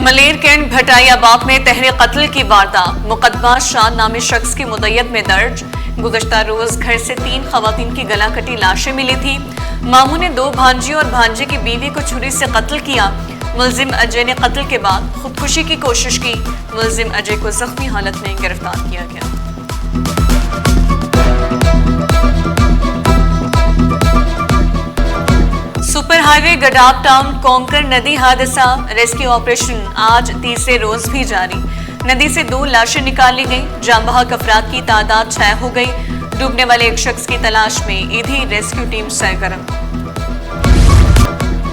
मलेर cantt भटाइयाबाद में तहरीर कत्ल की वारदात। मुकदमा शान नामी शख्स की मुद्दत में दर्ज। गुज़श्ता रोज घर से 3 खवातीन की गला कटी लाशें मिली थी। मामू ने 2 भांजी और भांजे की बीवी को छुरी से कत्ल किया। मुलजिम अजय ने कत्ल के बाद खुदकुशी की कोशिश की। मुलजिम अजय को जख्मी हालत में गिरफ्तार किया गया। सुपर हाईवे गडाब टाउन कोंकर नदी हादसा। रेस्क्यू ऑपरेशन आज तीसरे रोज भी जारी। नदी से 2 लाशें निकाली गई। जाम बहक अफराद की तादाद 6 हो गई। डूबने वाले एक शख्स की तलाश में ईदी रेस्क्यू टीम सरगर्म।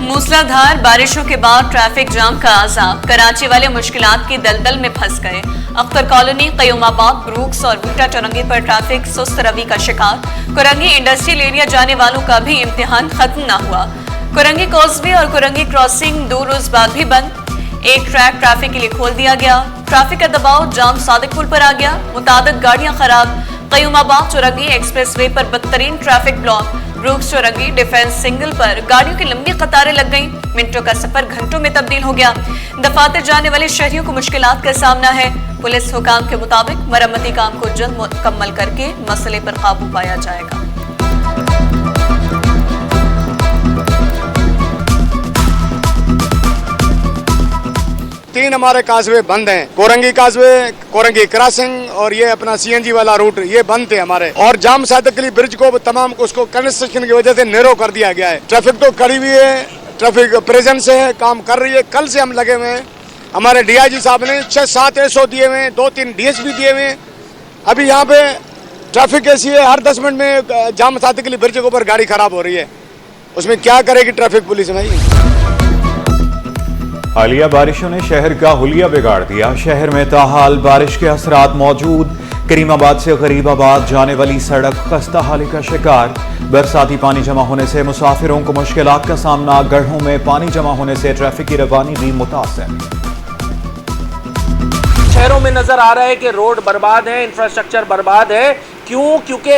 मूसलाधार बारिशों के बाद ट्रैफिक जाम का आजाब। कराची वाले मुश्किलात की दलदल में फंस गए। अख्तर कॉलोनी, कयूमाबाद, ब्रूक्स और भुट्टा चौरंगी पर ट्रैफिक सुस्त रवि का शिकार। कुरंगी इंडस्ट्रियल एरिया जाने वालों का भी इम्तिहान खत्म न हुआ। कुरंगी कॉजवे और कुरंगी क्रॉसिंग 2 रोज बाद भी बंद। एक ट्रैक ट्रैफिक के लिए खोल दिया गया। ट्रैफिक का दबाव जाम सादिक पुल पर आ गया। मुतादिद गाड़ियां खराब। कयूमाबाद चौरंगी एक्सप्रेसवे पर बदतरीन traffic block. Brooks Chowrangi defence signal पर गाड़ियों की लंबी कतारें लग गईं। मिनटों का सफर घंटों में तब्दील हो गया। दफातर जाने वाले शहरियों को मुश्किलात का सामना है। पुलिस हुकाम के मुताबिक मरम्मती काम को जल्द मुकम्मल करके मसले पर काबू पाया जाएगा। तीन हमारे काजवे बंद हैं। कोरंगी काजवे, कोरंगी क्रॉसिंग और ये अपना सीएनजी वाला रूट, ये बंद थे हमारे। और जाम सादकली ब्रिज को तमाम उसको कंस्ट्रक्शन की वजह से नैरो कर दिया गया है। ट्रैफिक तो खड़ी हुई है, ट्रैफिक प्रेजेंस है, काम कर रही है। कल से हम लगे हुए हैं। हमारे डीआईजी साहब ने 6-7 एसओ दिए हुए हैं, 2-3 डीएसपी दिए हुए हैं। अभी यहाँ पे ट्रैफिक ऐसी है, हर 10 मिनट में जाम सादकली ब्रिज के ऊपर गाड़ी खराब हो रही है। उसमें क्या करेगी ट्रैफिक पुलिस भाई। हालिया बारिशों ने शहर का हुलिया बिगाड़ दिया। शहर में ताहाल बारिश के असरात मौजूद। करीमाबाद से गरीबाबाद जाने वाली सड़क खस्ता हाली का शिकार। बरसाती पानी जमा होने से मुसाफिरों को मुश्किलात का सामना। गढ़ों में पानी जमा होने से ट्रैफिक की रवानी भी मुतासर। शहरों में नजर आ रहा है कि रोड बर्बाद है, इंफ्रास्ट्रक्चर बर्बाद है। क्यों? क्योंकि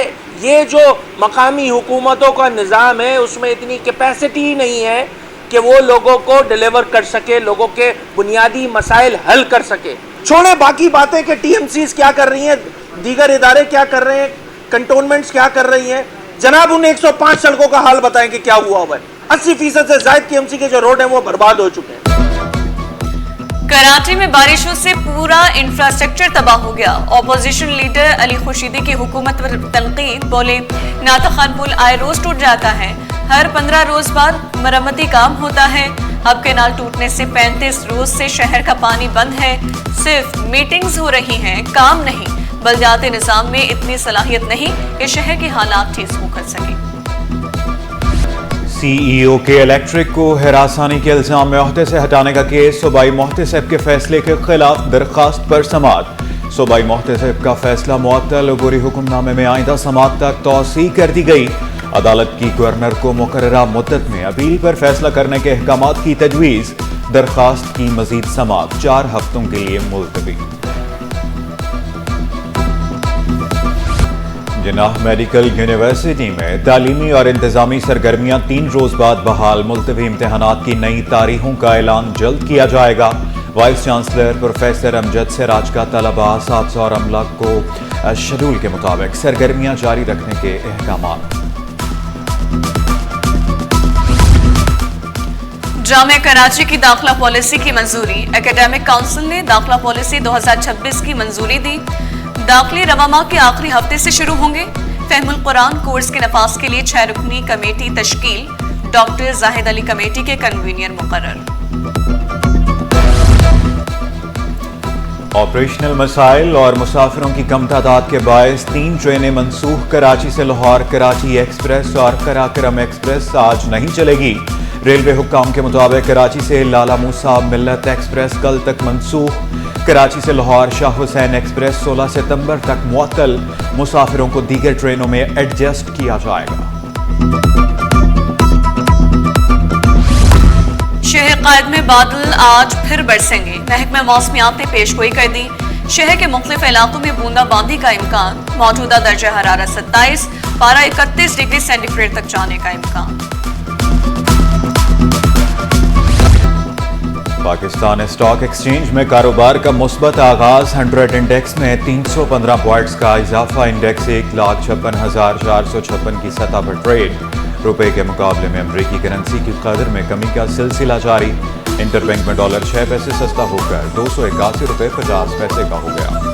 ये जो मकामी हुकूमतों का निज़ाम है उसमें इतनी कैपेसिटी ही नहीं है कि वो लोगों को डिलीवर कर सके, लोगों के बुनियादी मसाइल हल कर सके। छोड़े बाकी बातें कि टीएमसीज क्या कर रही हैं, दीगर इदारे क्या कर रहे हैं, कंटोनमेंट्स क्या कर रही हैं। जनाब उन 105 सड़कों का हाल बताएं कि क्या हुआ हुआ है। 80% से ज्यादा टीएमसी के जो रोड हैं वो बर्बाद हो चुके हैं। कराची में बारिशों से पूरा इंफ्रास्ट्रक्चर तबाह हो गया। ऑपोजिशन लीडर अली खुर्शीदी की हुकूमत पर तनकीद। बोले नाता खान पुल आए रोज टूट जाता है, हर 15 रोज बाद मरम्मती काम होता है। अब कैनाल टूटने से 35 रोज से शहर का पानी बंद है। सिर्फ मीटिंग्स हो रही हैं, काम नहीं। बल्दियाती निजाम में इतनी सलाहियत नहीं कि शहर के हालात ठीक हो कर सके। सीईओ के इलेक्ट्रिक को हिरासानी के इल्जाम में ओहदे से हटाने का केस। सूबाई मोहतसिब के फैसले के खिलाफ दरखास्त पर समाअत। सूबाई मोहतसिब का फैसला मुअत्तल। अबूरी हुक्मनामे में आइंदा समाअत तक तौसी कर दी गई। अदालत की गवर्नर को मुकर्ररा मुद्दत में अपील पर फैसला करने के अहकामात की तजवीज़। दरखास्त की मजीद समाअत 4 हफ्तों के लिए मुलतवी। जिन्नाह मेडिकल यूनिवर्सिटी में तालीमी और इंतजामी सरगर्मियां 3 रोज बाद बहाल। मुलतवी इम्तहानात की नई तारीखों का ऐलान जल्द किया जाएगा। Vice chancellor professor Amjad Siraj का तलबा, साथ और अमला को शेड्यूल के मुताबिक सरगर्मियां जारी रखने के अहकामात। जामिया कराची की दाखिला पॉलिसी की मंजूरी। एकेडमिक काउंसिल ने दाखिला पॉलिसी 2026 की मंजूरी दी। दाखिले रवा माह के आखिरी हफ्ते से शुरू होंगे। फहमुल कुरान कोर्स के नफाज के लिए 6 रुकनी कमेटी तश्कील। डॉक्टर जाहिद अली कमेटी के कन्वीनियर मुकर्रर। ऑपरेशनल मसाइल और मुसाफिरों की कम तादाद के बायस 3 ट्रेनें मनसूख। कराची से लाहौर कराची एक्सप्रेस और कराकरम एक्सप्रेस आज नहीं चलेगी। रेलवे हुक्काम के मुताबिक कराची से लाला मूसा मिल्लत एक्सप्रेस कल तक मनसूख। कराची से लाहौर शाह हुसैन एक्सप्रेस 16 सितंबर तक मुअत्तल। मुसाफिरों को दीगर ट्रेनों में एडजस्ट किया जाएगा। शहर कायद में बादल आज फिर बरसेंगे। महकमा मौसमियात ने पेशगोई कर दी। शहर के मुख्तलिफ इलाकों में बूंदाबांदी का इम्कान। मौजूदा दर्जा हरारत 27, पारा 31 डिग्री सेंटीग्रेड तक जाने का इम्कान। पाकिस्तान स्टॉक एक्सचेंज में कारोबार का मुस्बत आगाज। 100 इंडेक्स में 315 पॉइंट्स का इजाफा। इंडेक्स 1,56,456 की सतह पर ट्रेड। रुपए के मुकाबले में अमरीकी करेंसी की कदर में कमी का सिलसिला जारी। इंटरबैंक में $6 पैसे सस्ता होकर $281.50 का हो गया।